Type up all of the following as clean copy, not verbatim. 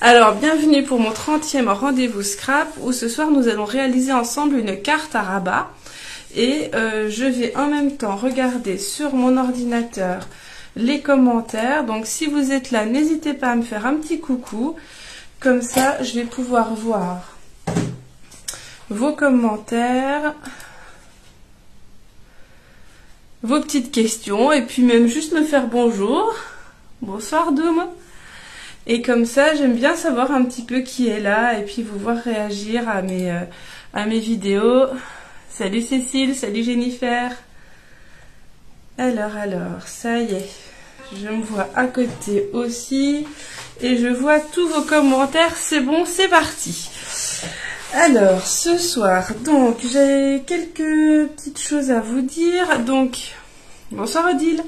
Alors, bienvenue pour mon 30e rendez-vous scrap où ce soir nous allons réaliser ensemble une carte à rabat. Et je vais en même temps regarder sur mon ordinateur les commentaires. Donc si vous êtes là, n'hésitez pas à me faire un petit coucou. Comme ça, je vais pouvoir voir vos commentaires, vos petites questions et puis même juste me faire bonjour. Bonsoir Doom. Et comme ça, j'aime bien savoir un petit peu qui est là et puis vous voir réagir à mes vidéos. Salut Cécile, salut Jennifer. Alors, ça y est. Je me vois à côté aussi. Et je vois tous vos commentaires. C'est bon, c'est parti. Alors, ce soir, donc, j'ai quelques petites choses à vous dire. Donc, bonsoir Odile.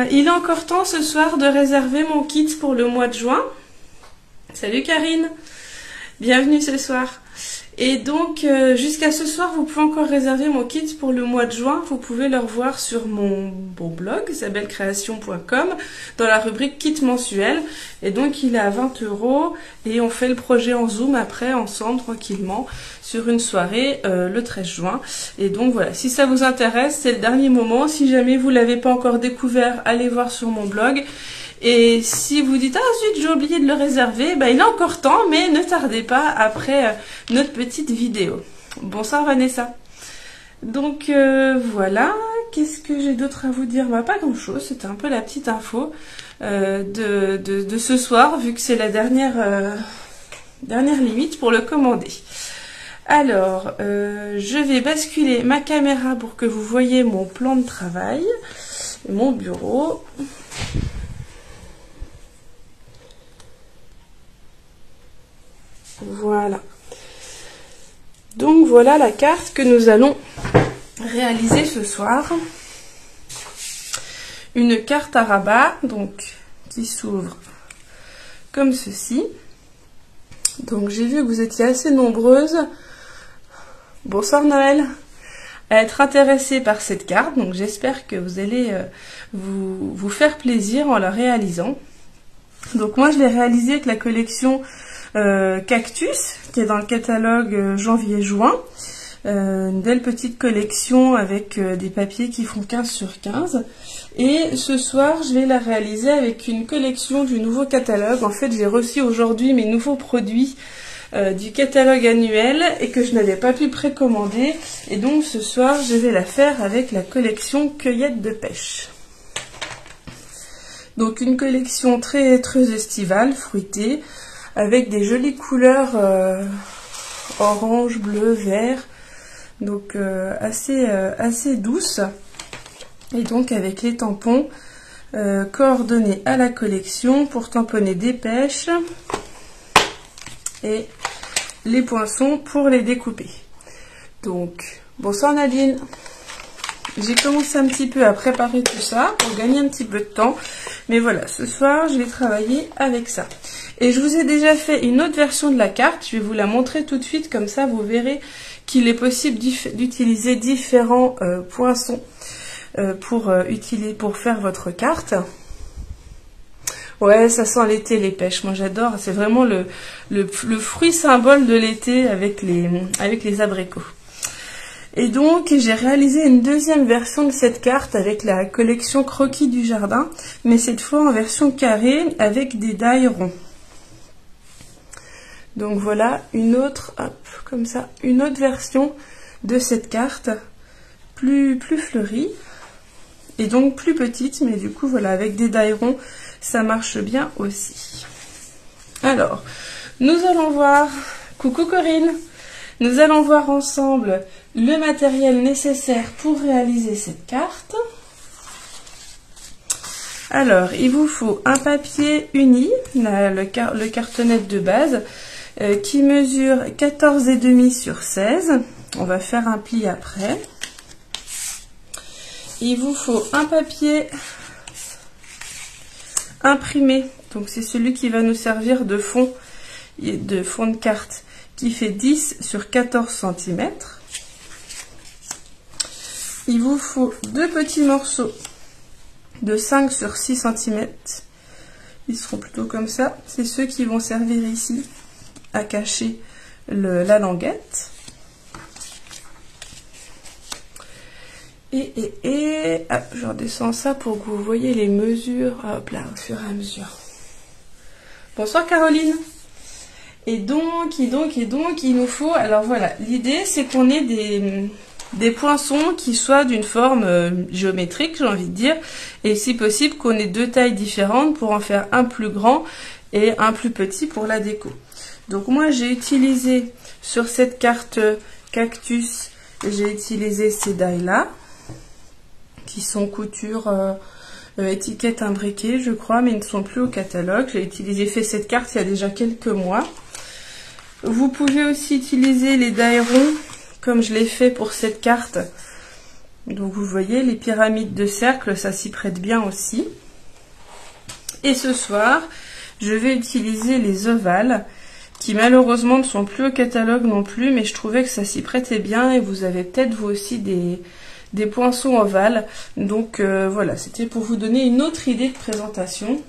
Il est encore temps ce soir de réserver mon kit pour le mois de juin. Salut Karine. Bienvenue ce soir. Et donc, jusqu'à ce soir, vous pouvez encore réserver mon kit pour le mois de juin. Vous pouvez le revoir sur mon blog, isabellecreation.com, dans la rubrique kit mensuel. Et donc, il est à 20 € et on fait le projet en Zoom après, ensemble, tranquillement, sur une soirée le 13 juin. Et donc, voilà, si ça vous intéresse, c'est le dernier moment. Si jamais vous ne l'avez pas encore découvert, allez voir sur mon blog. Et si vous dites « Ah zut, j'ai oublié de le réserver », ben, il est encore temps, mais ne tardez pas après notre petite vidéo. Bonsoir Vanessa. Donc voilà, qu'est-ce que j'ai d'autre à vous dire? Bah, pas grand-chose, c'était un peu la petite info de ce soir, vu que c'est la dernière limite pour le commander. Alors, je vais basculer ma caméra pour que vous voyez mon plan de travail, mon bureau. Voilà. Donc voilà la carte que nous allons réaliser ce soir. Une carte à rabat, donc qui s'ouvre comme ceci. Donc j'ai vu que vous étiez assez nombreuses. Bonsoir Noël. À être intéressées par cette carte. Donc j'espère que vous allez vous faire plaisir en la réalisant. Donc moi je l'ai réalisée avec la collection Cactus, qui est dans le catalogue janvier-juin. Une belle petite collection avec des papiers qui font 15 sur 15. Et ce soir, je vais la réaliser avec une collection du nouveau catalogue. En fait, j'ai reçu aujourd'hui mes nouveaux produits du catalogue annuel et que je n'avais pas pu précommander. Et donc ce soir, je vais la faire avec la collection Cueillette de pêche. Donc une collection très estivale, fruitée, avec des jolies couleurs orange, bleu, vert, donc assez douces. Et donc avec les tampons coordonnés à la collection pour tamponner des pêches et les poinçons pour les découper. Donc, bonsoir Nadine. J'ai commencé un petit peu à préparer tout ça pour gagner un petit peu de temps. Mais voilà, ce soir, je vais travailler avec ça. Et je vous ai déjà fait une autre version de la carte. Je vais vous la montrer tout de suite. Comme ça, vous verrez qu'il est possible d'utiliser différents poinçons pour faire votre carte. Ouais, ça sent l'été, les pêches. Moi, j'adore. C'est vraiment le fruit symbole de l'été avec les abricots. Et donc, j'ai réalisé une deuxième version de cette carte avec la collection Croquis du jardin, mais cette fois en version carrée avec des die ronds. Donc voilà une autre, hop, comme ça, une autre version de cette carte, plus fleurie, et donc plus petite, mais du coup, voilà, avec des die ronds, ça marche bien aussi. Alors, nous allons voir, coucou Corinne, nous allons voir ensemble le matériel nécessaire pour réaliser cette carte. Alors, il vous faut un papier uni, le cartonnette de base, qui mesure 14,5 sur 16. On va faire un pli après. Il vous faut un papier imprimé, donc c'est celui qui va nous servir de fond de carte, qui fait 10 sur 14 cm. Il vous faut deux petits morceaux de 5 sur 6 cm Ils seront plutôt comme ça. C'est ceux qui vont servir ici à cacher la languette. Hop, je redescends ça pour que vous voyez les mesures. Hop là, au fur et à mesure. Bonsoir Caroline. Et donc, il nous faut... Alors voilà, l'idée c'est qu'on ait des poinçons qui soient d'une forme géométrique, j'ai envie de dire. Et si possible, qu'on ait deux tailles différentes pour en faire un plus grand et un plus petit pour la déco. Donc moi, j'ai utilisé sur cette carte cactus, j'ai utilisé ces dailles-là, qui sont couture étiquette imbriquée, je crois, mais ils ne sont plus au catalogue. J'ai fait cette carte il y a déjà quelques mois. Vous pouvez aussi utiliser les die ronds, comme je l'ai fait pour cette carte. Donc vous voyez, les pyramides de cercle, ça s'y prête bien aussi. Et ce soir, je vais utiliser les ovales, qui malheureusement ne sont plus au catalogue non plus, mais je trouvais que ça s'y prêtait bien, et vous avez peut-être vous aussi des poinçons ovales. Donc voilà, c'était pour vous donner une autre idée de présentation.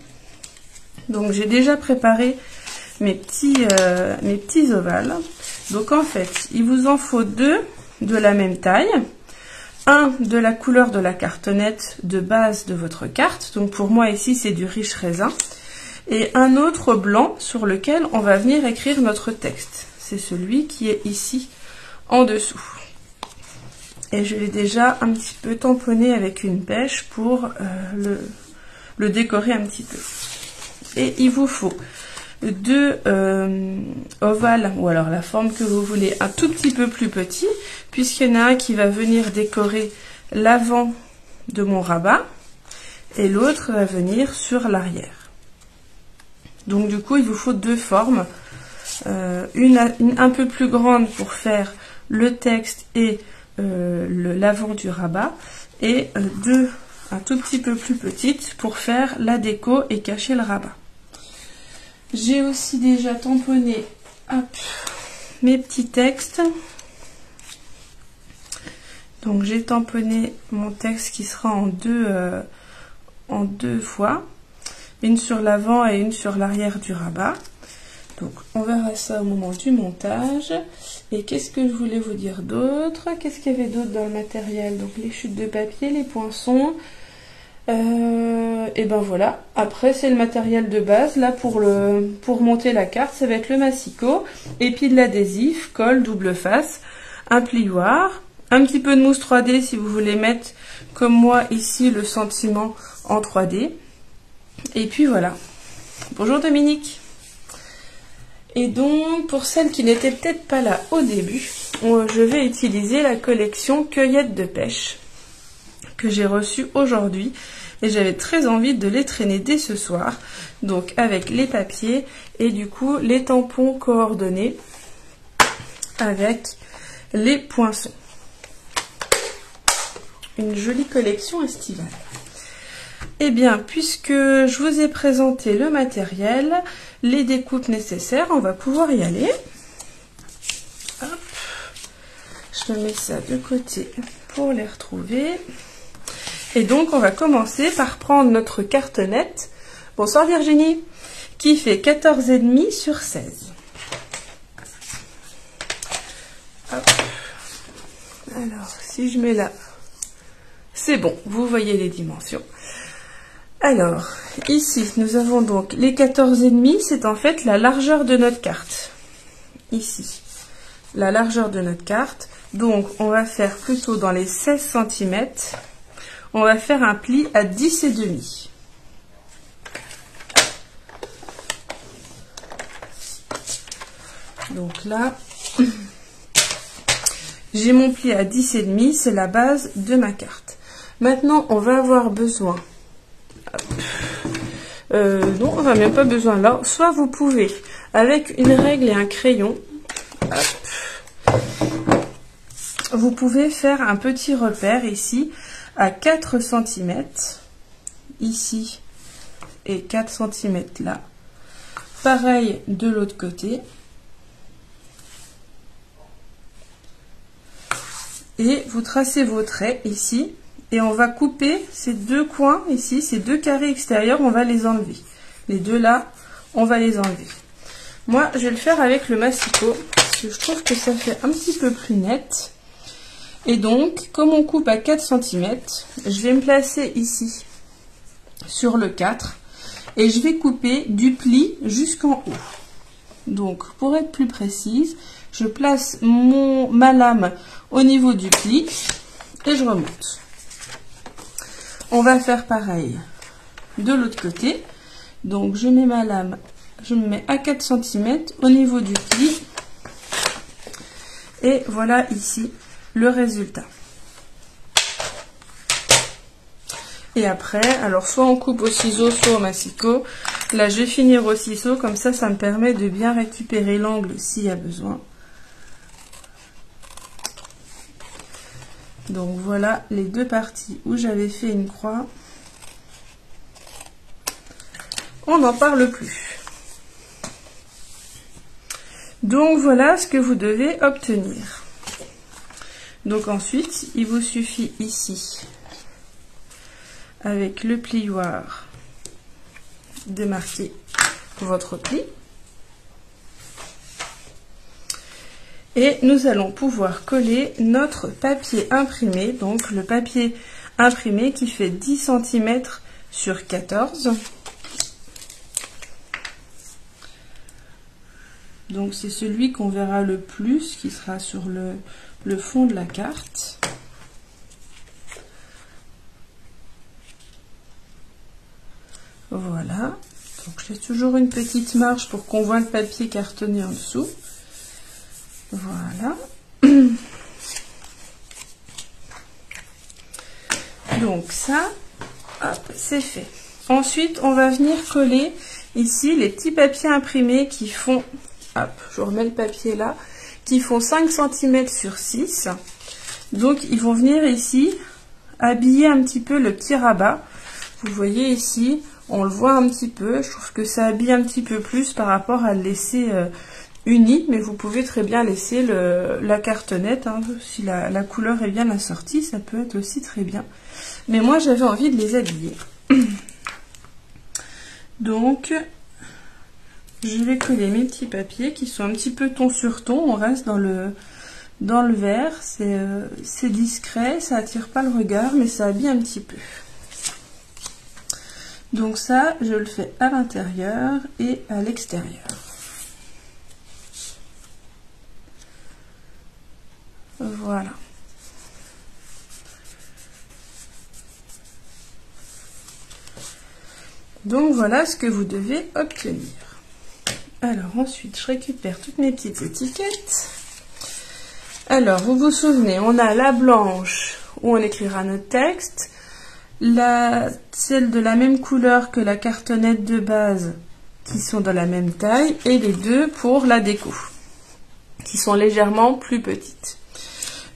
Donc j'ai déjà préparé mes petits ovales. Donc en fait, il vous en faut deux de la même taille. Un de la couleur de la cartonnette de base de votre carte. Donc pour moi ici, c'est du riche raisin. Et un autre blanc sur lequel on va venir écrire notre texte. C'est celui qui est ici en dessous. Et je l'ai déjà un petit peu tamponné avec une bêche pour le décorer un petit peu. Et il vous faut deux ovales, ou alors la forme que vous voulez, un tout petit peu plus petit, puisqu'il y en a un qui va venir décorer l'avant de mon rabat, et l'autre va venir sur l'arrière. Donc du coup, il vous faut deux formes, une un peu plus grande pour faire le texte et l'avant du rabat, et deux un tout petit peu plus petites pour faire la déco et cacher le rabat. J'ai aussi déjà tamponné mes petits textes. Donc j'ai tamponné mon texte qui sera en deux fois. Une sur l'avant et une sur l'arrière du rabat. Donc on verra ça au moment du montage. Et qu'est-ce que je voulais vous dire d'autre? Qu'est-ce qu'il y avait d'autre dans le matériel? Donc les chutes de papier, les poinçons. Et ben voilà, après c'est le matériel de base. Là pour monter la carte, ça va être le massicot, et puis de l'adhésif, colle, double face, un plioir, un petit peu de mousse 3D si vous voulez mettre comme moi ici le sentiment en 3D. Et puis voilà. Bonjour Dominique. Et donc pour celles qui n'étaient peut-être pas là au début, je vais utiliser la collection Cueillette de pêche que j'ai reçue aujourd'hui. Et j'avais très envie de les traîner dès ce soir. Donc avec les papiers et du coup les tampons coordonnés avec les poinçons. Une jolie collection estivale. Eh bien, puisque je vous ai présenté le matériel, les découpes nécessaires, on va pouvoir y aller. Hop. Je mets ça de côté pour les retrouver. Et donc, on va commencer par prendre notre cartonnette. Bonsoir Virginie. Qui fait 14,5 sur 16. Hop. Alors, si je mets là, c'est bon. Vous voyez les dimensions. Alors, ici, nous avons donc les 14,5. C'est en fait la largeur de notre carte. Ici, la largeur de notre carte. Donc, on va faire plutôt dans les 16 cm. On va faire un pli à 10,5. Donc là, j'ai mon pli à 10,5, c'est la base de ma carte. Maintenant, on va avoir besoin... non, on n'a même pas besoin là. Soit vous pouvez, avec une règle et un crayon, vous pouvez faire un petit repère ici, à 4 cm, ici, et 4 cm là. Pareil de l'autre côté. Et vous tracez vos traits ici, et on va couper ces deux coins ici, ces deux carrés extérieurs, on va les enlever. Les deux là, on va les enlever. Moi, je vais le faire avec le massicot, parce que je trouve que ça fait un petit peu plus net. Et donc, comme on coupe à 4 cm, je vais me placer ici, sur le 4, et je vais couper du pli jusqu'en haut. Donc, pour être plus précise, je place ma lame au niveau du pli, et je remonte. On va faire pareil de l'autre côté. Donc, je mets ma lame, je me mets à 4 cm au niveau du pli, et voilà ici le résultat. Et après, alors soit on coupe au ciseau, soit au massicot. Là, je vais finir au ciseau, comme ça me permet de bien récupérer l'angle s'il y a besoin. Donc voilà les deux parties où j'avais fait une croix. On n'en parle plus. Donc voilà ce que vous devez obtenir. Donc ensuite, il vous suffit ici, avec le plioir, de marquer votre pli. Et nous allons pouvoir coller notre papier imprimé, donc le papier imprimé qui fait 10 cm sur 14. Donc c'est celui qu'on verra le plus, qui sera sur le fond de la carte. Voilà. Donc je laisse toujours une petite marge pour qu'on voit le papier cartonné en dessous. Voilà. Donc ça, hop, c'est fait. Ensuite, on va venir coller ici les petits papiers imprimés qui font, hop, je remets le papier là, qui font 5 cm sur 6. Donc ils vont venir ici habiller un petit peu le petit rabat. Vous voyez ici, on le voit un petit peu. Je trouve que ça habille un petit peu plus par rapport à le laisser uni, mais vous pouvez très bien laisser la cartonnette, hein, si la couleur est bien assortie, ça peut être aussi très bien. Mais moi j'avais envie de les habiller. Donc je vais coller mes petits papiers qui sont un petit peu ton sur ton. On reste dans le vert, c'est discret, ça attire pas le regard, mais ça habille un petit peu. Donc ça, je le fais à l'intérieur et à l'extérieur. Voilà. Donc voilà ce que vous devez obtenir. Alors ensuite, je récupère toutes mes petites étiquettes. Alors, vous vous souvenez, on a la blanche où on écrira notre texte, celle de la même couleur que la cartonnette de base qui sont dans la même taille, et les deux pour la déco qui sont légèrement plus petites.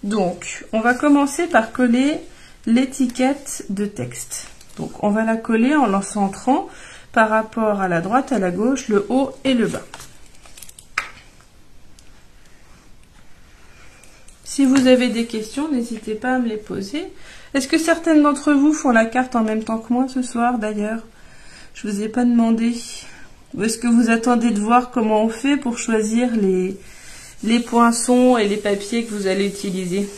Donc, on va commencer par coller l'étiquette de texte. Donc, on va la coller en la centrant par rapport à la droite, à la gauche, le haut et le bas. Si vous avez des questions, n'hésitez pas à me les poser. Est-ce que certaines d'entre vous font la carte en même temps que moi ce soir, d'ailleurs? Je ne vous ai pas demandé. Ou est-ce que vous attendez de voir comment on fait pour choisir les poinçons et les papiers que vous allez utiliser?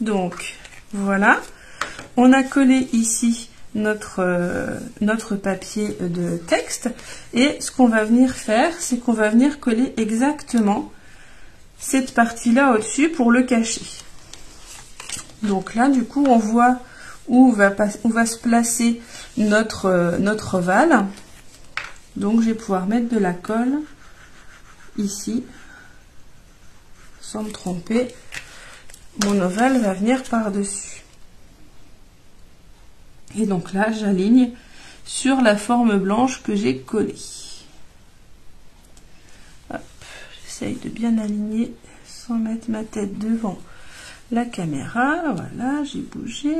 Donc, voilà. On a collé ici notre papier de texte. Et ce qu'on va venir faire, c'est qu'on va venir coller exactement cette partie-là au-dessus pour le cacher. Donc là, du coup, on voit où va se placer notre ovale. Donc, je vais pouvoir mettre de la colle ici, sans me tromper. Mon ovale va venir par-dessus. Et donc là, j'aligne sur la forme blanche que j'ai collée. J'essaye de bien aligner sans mettre ma tête devant la caméra. Voilà, j'ai bougé.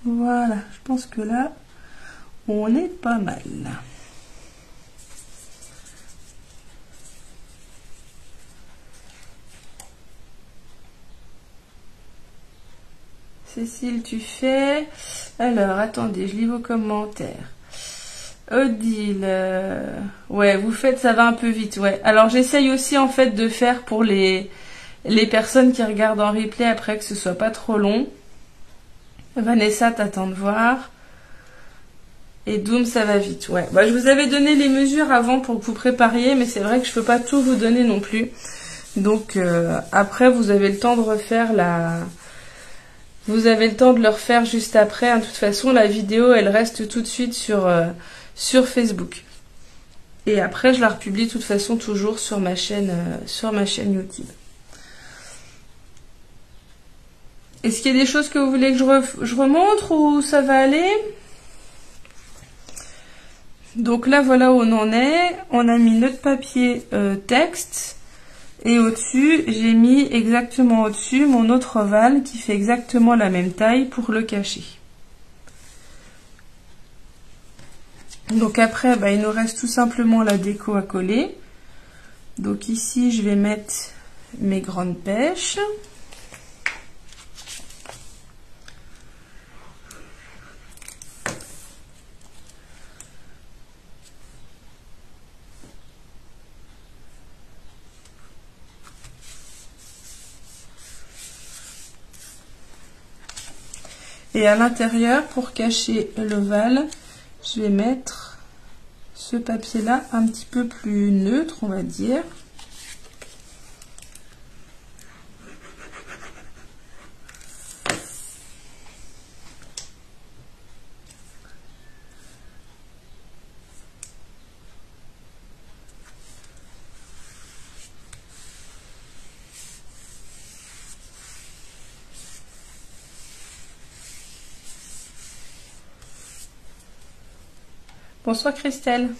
Voilà, je pense que là, on est pas mal. Cécile, tu fais... Alors, attendez, je lis vos commentaires. Odile, ouais, vous faites, ça va un peu vite, ouais. Alors, j'essaye aussi, en fait, de faire pour les personnes qui regardent en replay après, que ce soit pas trop long. Vanessa, t'attends de voir. Et Doom, ça va vite, ouais. Bah, je vous avais donné les mesures avant pour que vous prépariez, mais c'est vrai que je peux pas tout vous donner non plus. Donc, après, vous avez le temps de refaire Vous avez le temps de le refaire juste après. De toute façon, la vidéo, elle reste tout de suite sur Facebook. Et après, je la republie de toute façon toujours sur ma chaîne YouTube. Est-ce qu'il y a des choses que vous voulez que je remontre ou ça va aller? Donc là, voilà où on en est. On a mis notre papier texte. Et au-dessus, j'ai mis exactement au-dessus mon autre ovale qui fait exactement la même taille pour le cacher. Donc après, bah, il nous reste tout simplement la déco à coller. Donc ici, je vais mettre mes grandes pêches. Et à l'intérieur, pour cacher l'ovale, je vais mettre ce papier-là un petit peu plus neutre, on va dire. Bonsoir Christelle.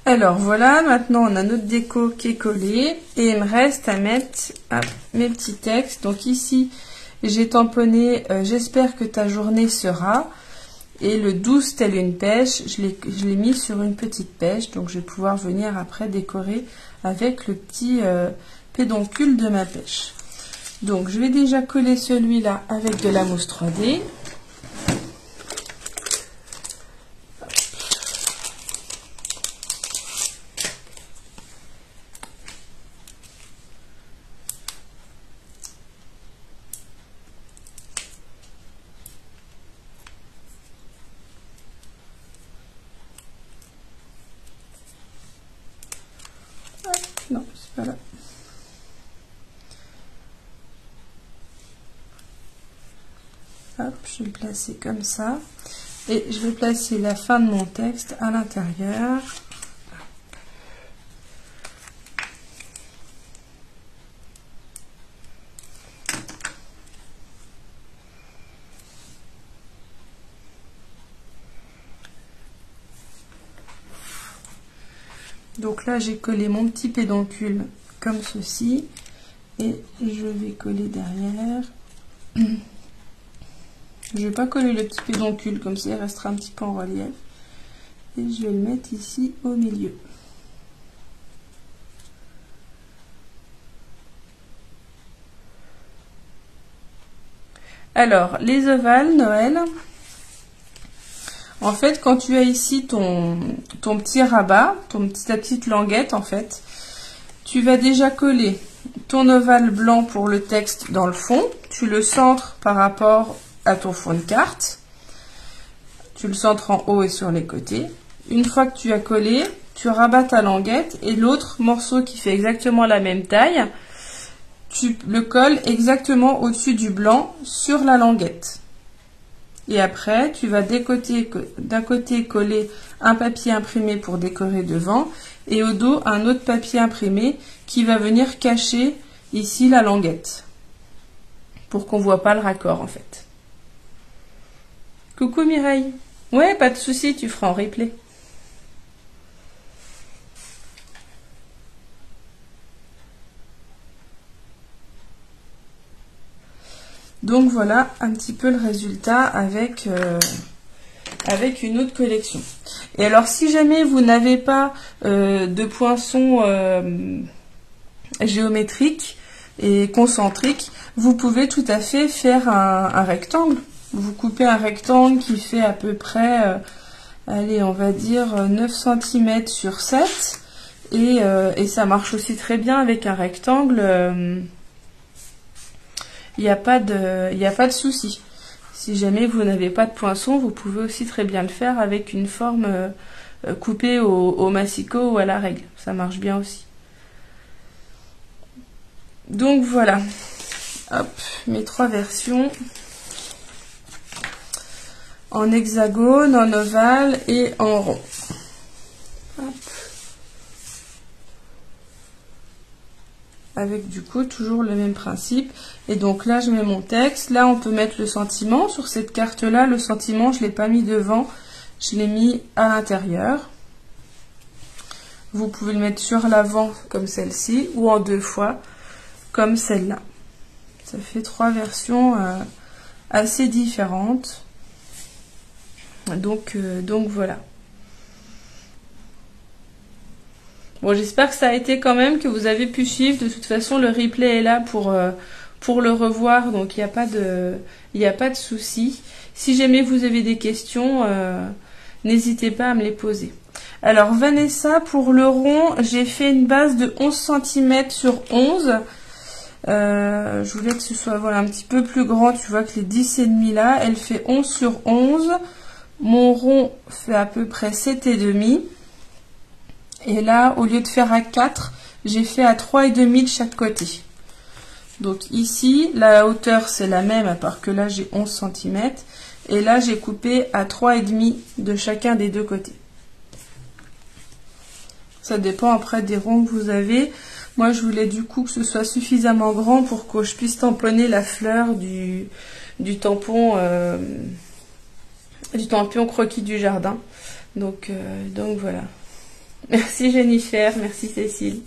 Alors voilà, maintenant on a notre déco qui est collée et il me reste à mettre mes petits textes. Donc ici j'ai tamponné j'espère que ta journée sera, et le 12 telle une pêche, je l'ai mis sur une petite pêche, donc je vais pouvoir venir après décorer avec le petit pédoncule de ma pêche. Donc je vais déjà coller celui-là avec de la mousse 3D. Non, c'est pas là. Hop, je vais le placer comme ça. Et je vais placer la fin de mon texte à l'intérieur. Donc là, j'ai collé mon petit pédoncule comme ceci. Et je vais coller derrière. Je vais pas coller le petit pédoncule, comme ça il restera un petit peu en relief. Et je vais le mettre ici au milieu. Alors, les ovales, Noël. En fait, quand tu as ici ton petit rabat, ta petite languette, en fait, tu vas déjà coller ton ovale blanc pour le texte dans le fond. Tu le centres par rapport à ton fond de carte. Tu le centres en haut et sur les côtés. Une fois que tu as collé, tu rabats ta languette et l'autre morceau qui fait exactement la même taille, tu le colles exactement au-dessus du blanc sur la languette. Et après, tu vas d'un côté coller un papier imprimé pour décorer devant et au dos un autre papier imprimé qui va venir cacher ici la languette pour qu'on ne voit pas le raccord en fait. Coucou Mireille. Ouais, pas de souci, tu feras en replay. Donc voilà un petit peu le résultat avec une autre collection. Et alors si jamais vous n'avez pas de poinçon géométrique et concentrique, vous pouvez tout à fait faire un rectangle. Vous coupez un rectangle qui fait à peu près, allez, on va dire 9 cm sur 7. Et ça marche aussi très bien avec un rectangle. Il n'y a pas de souci. Si jamais vous n'avez pas de poinçon, vous pouvez aussi très bien le faire avec une forme coupée au massicot ou à la règle. Ça marche bien aussi. Donc voilà, hop, mes 3 versions, en hexagone, en ovale et en rond. Hop. Avec du coup toujours le même principe. Et donc là je mets mon texte, là on peut mettre le sentiment. Sur cette carte là, le sentiment je ne l'ai pas mis devant, je l'ai mis à l'intérieur. Vous pouvez le mettre sur l'avant comme celle-ci ou en 2 fois comme celle-là. Ça fait 3 versions assez différentes. Donc voilà. Bon, j'espère que ça a été quand même, que vous avez pu suivre. De toute façon, le replay est là pour le revoir, donc il n'y a pas de souci. Si jamais vous avez des questions, n'hésitez pas à me les poser. Alors Vanessa, pour le rond, j'ai fait une base de 11 cm sur 11. Je voulais que ce soit voilà, un petit peu plus grand. Tu vois que les 10,5 là, elle fait 11 sur 11. Mon rond fait à peu près 7,5. Et là, au lieu de faire à 4, j'ai fait à 3,5 de chaque côté. Donc ici, la hauteur c'est la même, à part que là j'ai 11 cm. Et là, j'ai coupé à 3,5 de chacun des 2 côtés. Ça dépend après des ronds que vous avez. Moi, je voulais du coup que ce soit suffisamment grand pour que je puisse tamponner la fleur du tampon croquis du jardin. Donc voilà. Merci Jennifer, merci Cécile.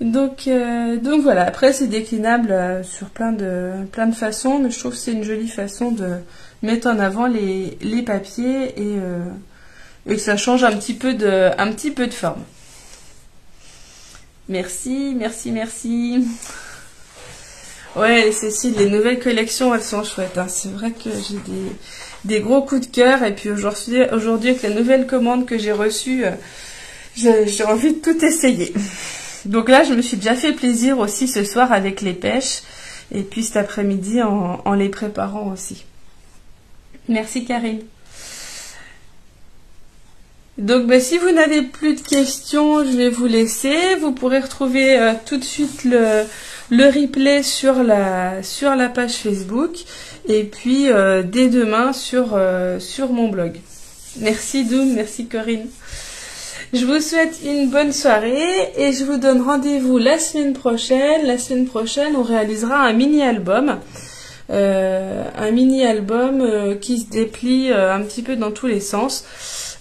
Donc voilà. Après, c'est déclinable sur plein de façons, mais je trouve que c'est une jolie façon de mettre en avant les papiers et que ça change un petit peu de forme. Merci, merci, merci. Ouais, Cécile, les nouvelles collections, elles sont chouettes. Hein. C'est vrai que j'ai des gros coups de cœur. Et puis aujourd'hui, avec la nouvelle commande que j'ai reçue, j'ai envie de tout essayer. Donc là, je me suis déjà fait plaisir aussi ce soir avec les pêches. Et puis cet après-midi en les préparant aussi. Merci Karine. Donc si vous n'avez plus de questions, je vais vous laisser. Vous pourrez retrouver tout de suite le replay sur la page Facebook. Et puis dès demain sur mon blog. Merci Doum, merci Corinne. Je vous souhaite une bonne soirée et je vous donne rendez-vous la semaine prochaine. La semaine prochaine, on réalisera un mini-album. Qui se déplie un petit peu dans tous les sens.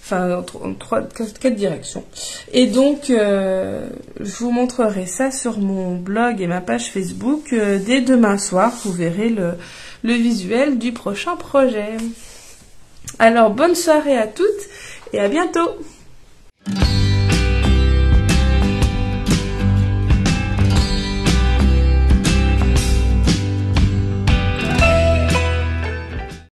Enfin, en 4 directions. Et donc, je vous montrerai ça sur mon blog et ma page Facebook. Dès demain soir, vous verrez le visuel du prochain projet. Alors, bonne soirée à toutes et à bientôt!